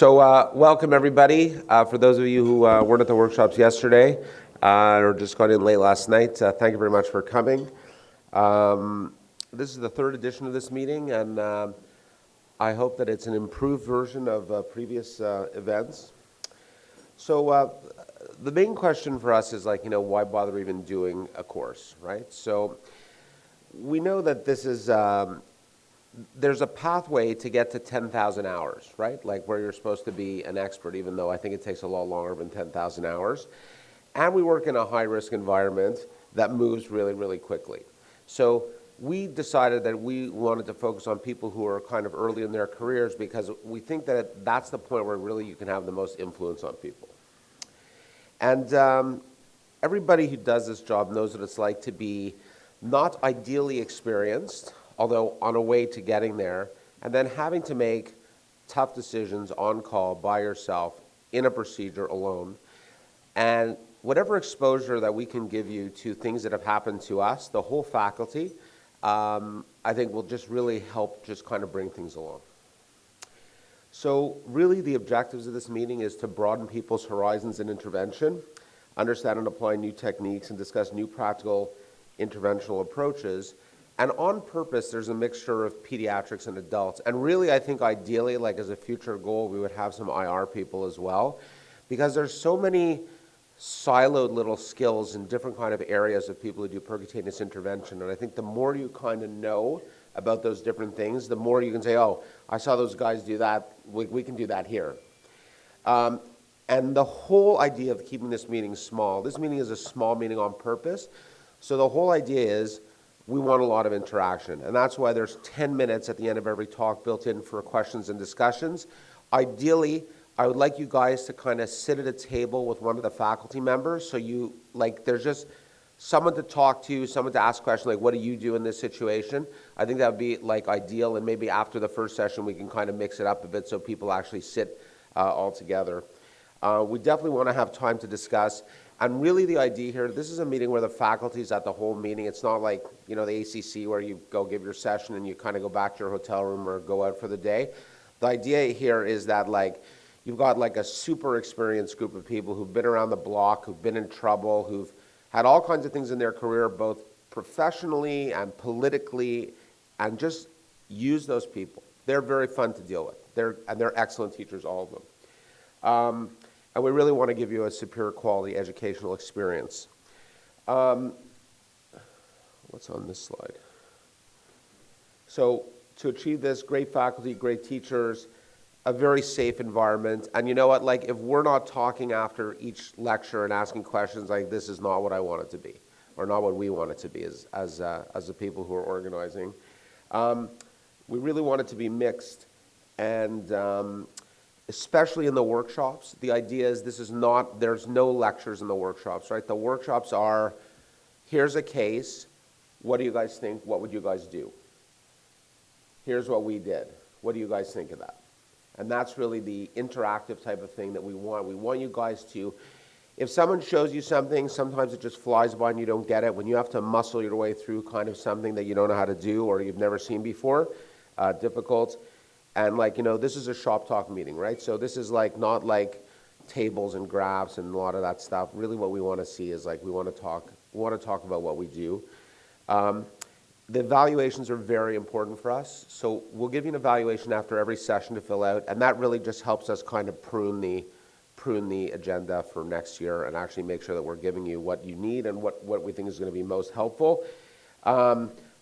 Welcome everybody. For those of you who weren't at the workshops yesterday or just got in late last night, thank you very much for coming. This is the third edition of this meeting, and I hope that it's an improved version of previous events. The main question for us is why bother even doing a course, right? So we know that this is there's a pathway to get to 10,000 hours, right? Like where you're supposed to be an expert, even though I think it takes a lot longer than 10,000 hours. And we work in a high-risk environment that moves really, really quickly. So we decided that we wanted to focus on people who are kind of early in their careers because we think that that's the point where really you can have the most influence on people. And everybody who does this job knows what it's like to be not ideally experienced, although on a way to getting there, and then having to make tough decisions on call by yourself in a procedure alone. And whatever exposure that we can give you to things that have happened to us, the whole faculty, I think will just really help just kind of bring things along. So really the objectives of this meeting is to broaden people's horizons in intervention, understand and apply new techniques, and discuss new practical interventional approaches. And on purpose, there's a mixture of pediatrics and adults. And really, I think ideally, like as a future goal, we would have some IR people as well, because there's so many siloed little skills in different kind of areas of people who do percutaneous intervention. And I think the more you kind of know about those different things, the more you can say, oh, I saw those guys do that, we can do that here. And the whole idea of keeping this meeting small, this meeting is a small meeting on purpose. So the whole idea is, we want a lot of interaction, and that's why there's 10 minutes at the end of every talk built in for questions and discussions. Ideally, I would like you guys to kind of sit at a table with one of the faculty members, so you, there's just someone to talk to, someone to ask questions, like, what do you do in this situation? I think that would be, ideal, and maybe after the first session, we can kind of mix it up a bit so people actually sit all together. We definitely want to have time to discuss. And really the idea here, this is a meeting where the faculty is at the whole meeting. It's not like, the ACC where you go give your session and you kind of go back to your hotel room or go out for the day. The idea here is that you've got a super experienced group of people who've been around the block, who've been in trouble, who've had all kinds of things in their career, both professionally and politically, and just use those people. They're very fun to deal with. They're excellent teachers, all of them. And we really want to give you a superior quality educational experience. What's on this slide? So to achieve this, great faculty, great teachers, a very safe environment. And you know what, if we're not talking after each lecture and asking questions, this is not what I want it to be, or not what we want it to be as the people who are organizing. We really want it to be mixed, and especially in the workshops. The idea is there's no lectures in the workshops, right? The workshops are, here's a case, what do you guys think, what would you guys do? Here's what we did, what do you guys think of that? And that's really the interactive type of thing that we want. We want you guys to, if someone shows you something, sometimes it just flies by and you don't get it. When you have to muscle your way through kind of something that you don't know how to do or you've never seen before, difficult. And this is a shop talk meeting, right? So this is not tables and graphs and a lot of that stuff. Really what we want to see is we want to talk about what we do. The evaluations are very important for us. So we'll give you an evaluation after every session to fill out, and that really just helps us kind of prune the agenda for next year and actually make sure that we're giving you what you need and what we think is going to be most helpful.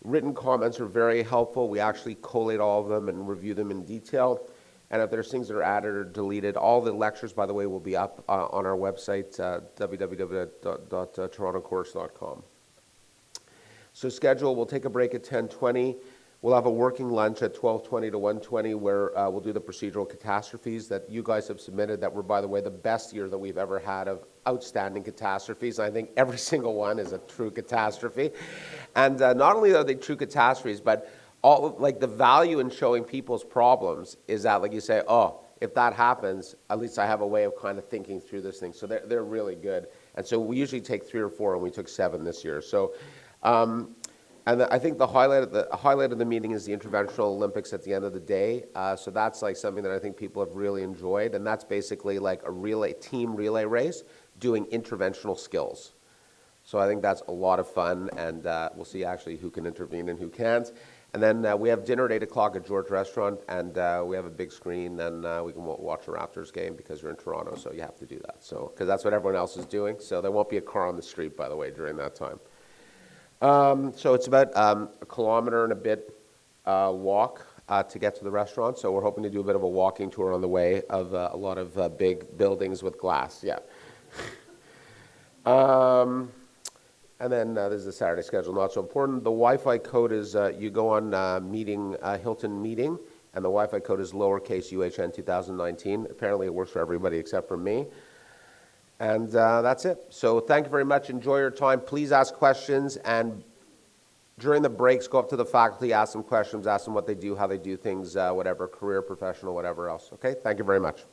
Written comments are very helpful. We actually collate all of them and review them in detail. And if there's things that are added or deleted, all the lectures, by the way, will be up on our website, www.torontocourse.com. So schedule, we'll take a break at 10:20. We'll have a working lunch at 12:20 to 1:20 where we'll do the procedural catastrophes that you guys have submitted that were, by the way, the best year that we've ever had of outstanding catastrophes. I think every single one is a true catastrophe. And not only are they true catastrophes, but all the value in showing people's problems is that you say, oh, if that happens, at least I have a way of kind of thinking through this thing. So they're really good. And so we usually take 3 or 4, and we took 7 this year. So And I think the highlight of the meeting is the interventional Olympics at the end of the day. So that's like something that I think people have really enjoyed, and that's basically like a team relay race doing interventional skills. So I think that's a lot of fun, and we'll see actually who can intervene and who can't. And then we have dinner at 8 o'clock at George Restaurant, and we have a big screen, and we can watch a Raptors game because you're in Toronto, so you have to do that. So, because that's what everyone else is doing. So there won't be a car on the street, by the way, during that time. So it's about a kilometer and a bit walk to get to the restaurant. So we're hoping to do a bit of a walking tour on the way of a lot of big buildings with glass. Yeah. And then there's the Saturday schedule, not so important. The Wi-Fi code is, you go on Hilton Meeting, and the Wi-Fi code is lowercase UHN 2019. Apparently it works for everybody except for me. And that's it. So thank you very much. Enjoy your time. Please ask questions, and during the breaks, go up to the faculty, ask them questions, ask them what they do, how they do things, whatever, career, professional, whatever else. Okay? Thank you very much.